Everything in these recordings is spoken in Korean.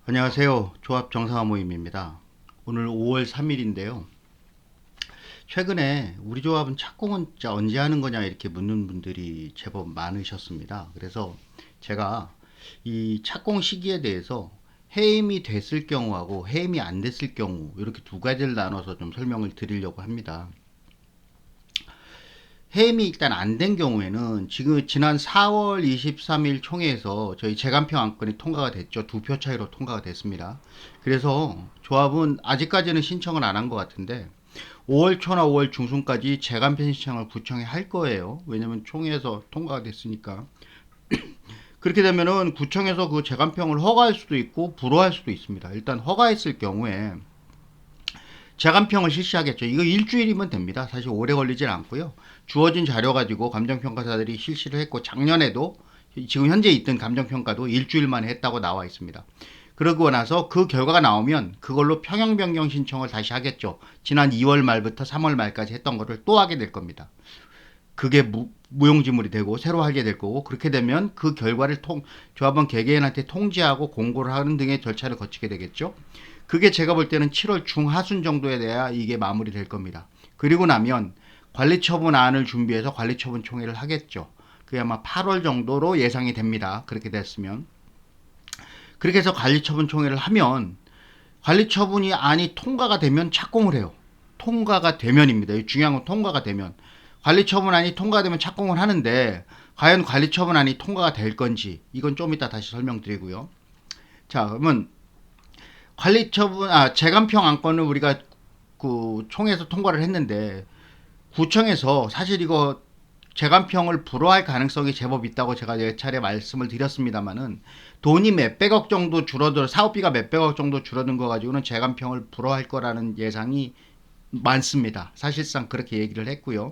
안녕하세요. 조합 정상화 모임입니다. 오늘 5월 3일인데요. 최근에 우리 조합은 착공은 진짜 언제 하는 거냐 이렇게 묻는 분들이 제법 많으셨습니다. 그래서 제가 이 착공 시기에 대해서 해임이 됐을 경우하고 해임이 안 됐을 경우 이렇게 두 가지를 나눠서 좀 설명을 드리려고 합니다. 해임이 일단 안 된 경우에는 지금 지난 4월 23일 총회에서 저희 재간평 안건이 통과가 됐죠. 두 표 차이로 통과가 됐습니다. 그래서 조합은 아직까지는 신청을 안 한 것 같은데 5월 초나 5월 중순까지 재간평 신청을 구청에 할 거예요. 왜냐면 총회에서 통과가 됐으니까. 그렇게 되면은 구청에서 그 재간평을 허가할 수도 있고 불허할 수도 있습니다. 일단 허가했을 경우에 재감평을 실시하겠죠. 이거 일주일이면 됩니다. 사실 오래 걸리진 않고요. 주어진 자료 가지고 감정평가사들이 실시를 했고 작년에도 지금 현재 있던 감정평가도 일주일 만에 했다고 나와 있습니다. 그러고 나서 그 결과가 나오면 그걸로 평형 변경 신청을 다시 하겠죠. 지난 2월 말부터 3월 말까지 했던 거를 또 하게 될 겁니다. 그게 무용지물이 되고 새로 하게 될 거고, 그렇게 되면 그 결과를 조합원 개개인한테 통지하고 공고를 하는 등의 절차를 거치게 되겠죠. 그게 제가 볼 때는 7월 중하순 정도에 돼야 이게 마무리될 겁니다. 그리고 나면 관리처분안을 준비해서 관리처분 총회를 하겠죠. 그게 아마 8월 정도로 예상이 됩니다. 그렇게 됐으면. 그렇게 해서 관리처분 총회를 하면 관리처분이 안이 통과가 되면 착공을 해요. 통과가 되면입니다. 중요한 건 통과가 되면. 관리처분안이 통과되면 착공을 하는데 과연 관리처분안이 통과가 될 건지 이건 좀 이따 다시 설명드리고요. 자, 그러면 재간평 안건을 우리가 그 총회에서 통과를 했는데 구청에서 사실 이거 재간평을 불허할 가능성이 제법 있다고 제가 여러 차례 말씀을 드렸습니다만은 돈이 몇백억 정도 사업비가 몇백억 정도 줄어든 거 가지고는 재간평을 불허할 거라는 예상이 많습니다. 사실상 그렇게 얘기를 했고요.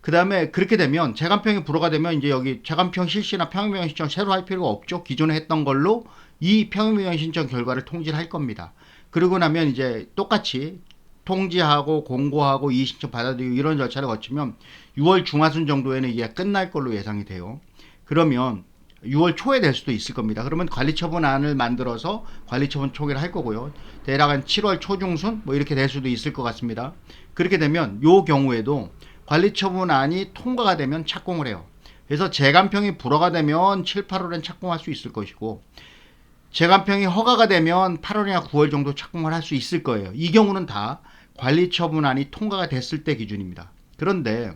그 다음에 그렇게 되면 재간평이 불허가 되면 이제 여기 재간평 실시나 평형변경 신청 새로 할 필요가 없죠. 기존에 했던 걸로 이 평형변경 신청 결과를 통지를 할 겁니다. 그러고 나면 이제 똑같이 통지하고 공고하고 이의 신청 받아들이고 이런 절차를 거치면 6월 중하순 정도에는 이게 끝날 걸로 예상이 돼요. 그러면 6월 초에 될 수도 있을 겁니다. 그러면 관리처분안을 만들어서 관리처분 총회를 할 거고요. 대략 한 7월 초중순 뭐 이렇게 될 수도 있을 것 같습니다. 그렇게 되면 요 경우에도 관리처분안이 통과가 되면 착공을 해요. 그래서 재간평이 불허가 되면 7, 8월엔 착공할 수 있을 것이고 재간평이 허가가 되면 8월이나 9월 정도 착공을 할 수 있을 거예요. 이 경우는 다 관리처분안이 통과가 됐을 때 기준입니다. 그런데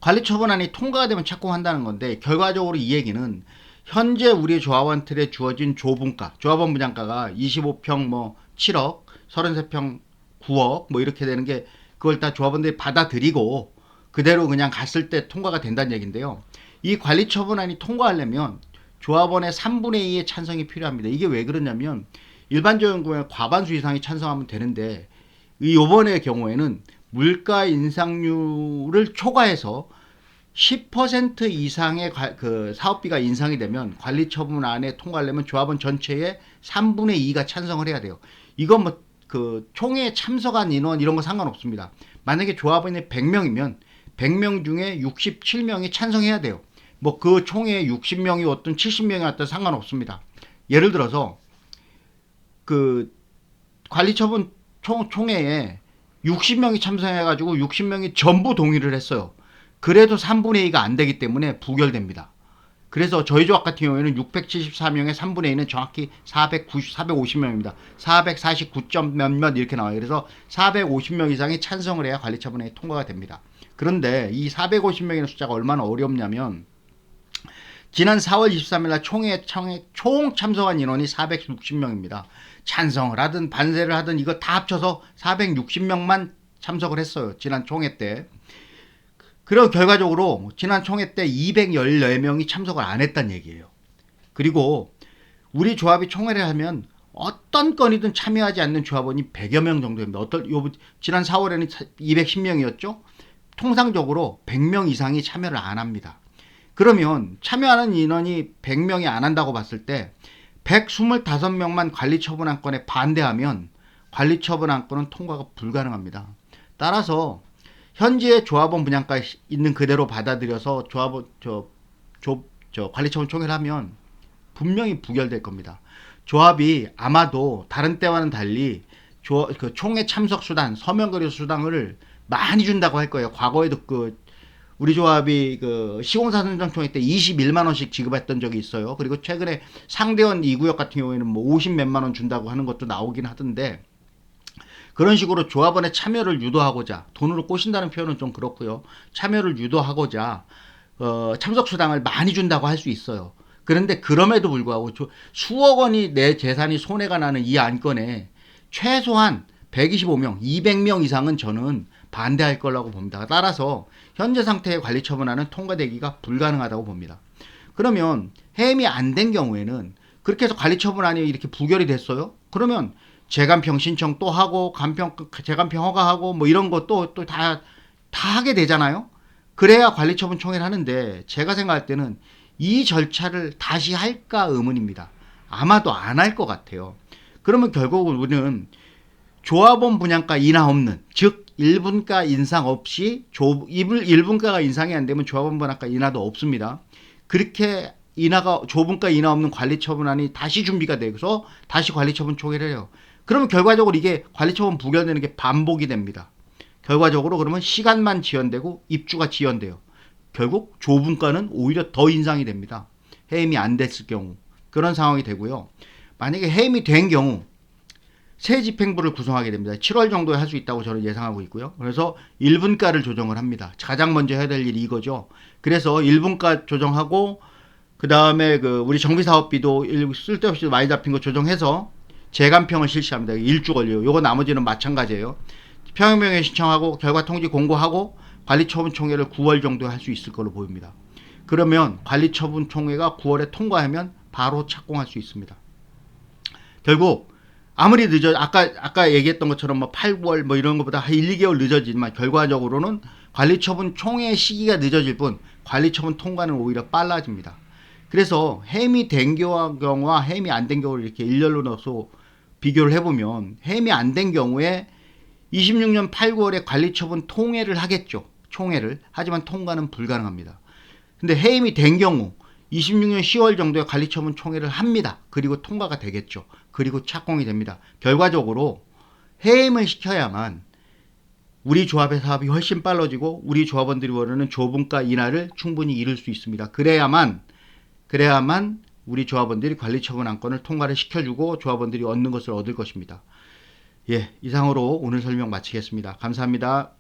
관리처분안이 통과가 되면 착공한다는 건데 결과적으로 이 얘기는 현재 우리 조합원들에 주어진 조분가, 조합원 분양가가 25평 뭐 7억, 33평 9억 뭐 이렇게 되는 게 그걸 다 조합원들이 받아들이고 그대로 그냥 갔을 때 통과가 된다는 얘기인데요. 이 관리처분안이 통과하려면 조합원의 3분의 2의 찬성이 필요합니다. 이게 왜 그러냐면 일반적인 경우에 과반수 이상이 찬성하면 되는데 이번의 경우에는 물가 인상률을 초과해서 10% 이상의 그 사업비가 인상이 되면 관리처분안에 통과하려면 조합원 전체의 3분의 2가 찬성을 해야 돼요. 이건 뭐 그 총회에 참석한 인원 이런 거 상관없습니다. 만약에 조합원이 100명이면 100명 중에 67명이 찬성해야 돼요. 뭐 그 총회에 60명이 왔든 70명이 왔든 상관없습니다. 예를 들어서 그 관리처분 총회에 60명이 참석해가지고 60명이 전부 동의를 했어요. 그래도 3분의 2가 안 되기 때문에 부결됩니다. 그래서 저희 조합 같은 경우에는 674명의 3분의 2는 정확히 450명입니다. 449점 몇몇 이렇게 나와요. 그래서 450명 이상이 찬성을 해야 관리처분에 통과가 됩니다. 그런데 이 450명이라는 숫자가 얼마나 어렵냐면 지난 4월 23일 날 총회 총 참석한 인원이 460명입니다. 찬성을 하든 반대를 하든 이거 다 합쳐서 460명만 참석을 했어요. 지난 총회 때. 그리고 결과적으로 지난 총회 때 214명이 참석을 안 했단 얘기예요. 그리고 우리 조합이 총회를 하면 어떤 건이든 참여하지 않는 조합원이 100여 명 정도입니다. 지난 4월에는 210명이었죠. 통상적으로 100명 이상이 참여를 안 합니다. 그러면 참여하는 인원이 100명이 안 한다고 봤을 때 125명만 관리처분안건에 반대하면 관리처분안건은 통과가 불가능합니다. 따라서 현재 조합원 분양가 있는 그대로 받아들여서 관리처분 총회를 하면 분명히 부결될 겁니다. 조합이 아마도 다른 때와는 달리 그 총회 참석 수당, 서명 거래 수당을 많이 준다고 할 거예요. 과거에도 우리 조합이 시공사 선정총회 때 21만 원씩 지급했던 적이 있어요. 그리고 최근에 상대원 2구역 같은 경우에는 뭐 50 몇만 원 준다고 하는 것도 나오긴 하던데, 그런 식으로 조합원의 참여를 유도하고자, 돈으로 꼬신다는 표현은 좀 그렇고요. 참여를 유도하고자 참석 수당을 많이 준다고 할 수 있어요. 그런데 그럼에도 불구하고 수억 원이 내 재산이 손해가 나는 이 안건에 최소한 125명, 200명 이상은 저는 반대할 거라고 봅니다. 따라서 현재 상태의 관리 처분안은 통과되기가 불가능하다고 봅니다. 그러면 해임이 안 된 경우에는, 그렇게 해서 관리 처분안이 이렇게 부결이 됐어요. 그러면 재간평 신청 또 하고 재간평 허가하고 뭐 이런 것도 또 다 하게 되잖아요. 그래야 관리처분 총회를 하는데, 제가 생각할 때는 이 절차를 다시 할까 의문입니다. 아마도 안 할 것 같아요. 그러면 결국 우리는 조합원 분양가 인하 없는, 즉 1분가 인상 없이 1분가가 인상이 안 되면 조합원 분양가 인하도 없습니다. 그렇게 조분가 인하 없는 관리처분안이 다시 준비가 돼서 다시 관리처분 총회를 해요. 그러면 결과적으로 이게 관리처분 부결되는 게 반복이 됩니다. 결과적으로 그러면 시간만 지연되고 입주가 지연돼요. 결국 조분가는 오히려 더 인상이 됩니다. 해임이 안 됐을 경우 그런 상황이 되고요. 만약에 해임이 된 경우 새 집행부를 구성하게 됩니다. 7월 정도에 할 수 있다고 저는 예상하고 있고요. 그래서 1분가를 조정을 합니다. 가장 먼저 해야 될 일이 이거죠. 그래서 1분가 조정하고, 그 다음에 우리 정비사업비도 쓸데없이 많이 잡힌 거 조정해서 재간평을 실시합니다. 1주 걸려요. 요거 나머지는 마찬가지예요. 평형명예 신청하고 결과 통지 공고하고 관리처분 총회를 9월 정도에 할 수 있을 걸로 보입니다. 그러면 관리처분 총회가 9월에 통과하면 바로 착공할 수 있습니다. 결국 아무리 아까 얘기했던 것처럼 뭐 8, 9월 뭐 이런 것보다 한 1, 2개월 늦어지지만 결과적으로는 관리처분 총회 시기가 늦어질 뿐 관리처분 통과는 오히려 빨라집니다. 그래서 해임이 된 경우와 해임이 안 된 경우를 이렇게 일렬로 넣어서 비교를 해보면, 해임이 안 된 경우에 26년 8, 9월에 관리처분 통회를 하겠죠. 총회를. 하지만 통과는 불가능합니다. 근데 해임이 된 경우 26년 10월 정도에 관리처분 총회를 합니다. 그리고 통과가 되겠죠. 그리고 착공이 됩니다. 결과적으로 해임을 시켜야만 우리 조합의 사업이 훨씬 빨라지고 우리 조합원들이 원하는 조분가 인하를 충분히 이룰 수 있습니다. 그래야만 우리 조합원들이 관리처분 안건을 통과를 시켜주고 조합원들이 얻는 것을 얻을 것입니다. 예, 이상으로 오늘 설명 마치겠습니다. 감사합니다.